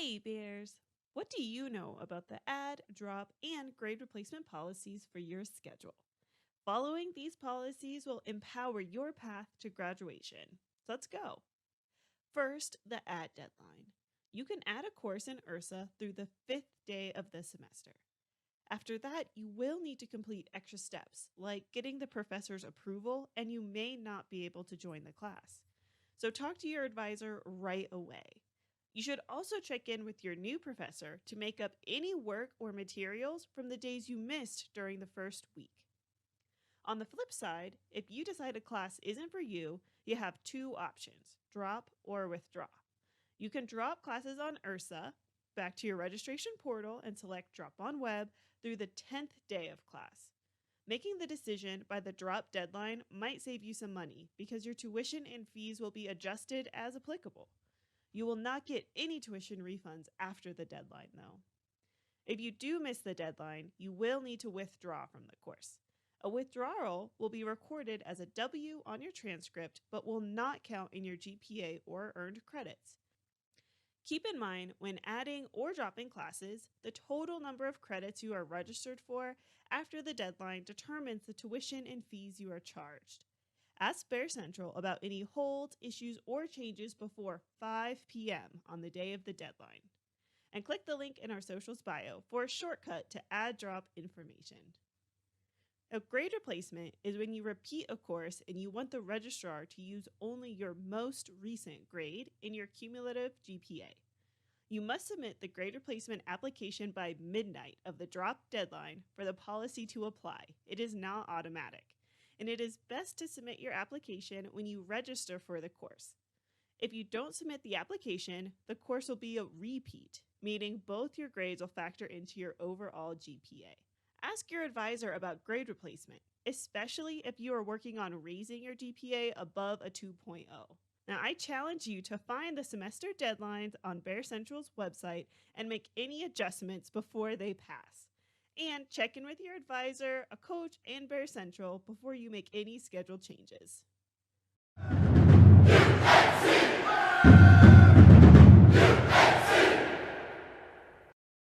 Hey Bears! What do you know about the add, drop, and grade replacement policies for your schedule? Following these policies will empower your path to graduation. So let's go. First, the add deadline. You can add a course in URSA through the fifth day of the semester. After that, you will need to complete extra steps, like getting the professor's approval, and you may not be able to join the class. So talk to your advisor right away. You should also check in with your new professor to make up any work or materials from the days you missed during the first week. On the flip side, if you decide a class isn't for you, you have two options: drop or withdraw. You can drop classes on URSA, back to your registration portal, and select Drop on Web through the 10th day of class. Making the decision by the drop deadline might save you some money because your tuition and fees will be adjusted as applicable. You will not get any tuition refunds after the deadline, though. If you do miss the deadline, you will need to withdraw from the course. A withdrawal will be recorded as a W on your transcript but will not count in your GPA or earned credits. Keep in mind, when adding or dropping classes, the total number of credits you are registered for after the deadline determines the tuition and fees you are charged. Ask Bear Central about any holds, issues, or changes before 5 p.m. on the day of the deadline. And click the link in our socials bio for a shortcut to add drop information. A grade replacement is when you repeat a course and you want the registrar to use only your most recent grade in your cumulative GPA. You must submit the grade replacement application by midnight of the drop deadline for the policy to apply. It is not automatic, and it is best to submit your application when you register for the course. If you don't submit the application, the course will be a repeat, meaning both your grades will factor into your overall GPA. Ask your advisor about grade replacement, especially if you are working on raising your GPA above a 2.0. Now, I challenge you to find the semester deadlines on Bear Central's website and make any adjustments before they pass. And check in with your advisor, a coach, and Bear Central before you make any schedule changes.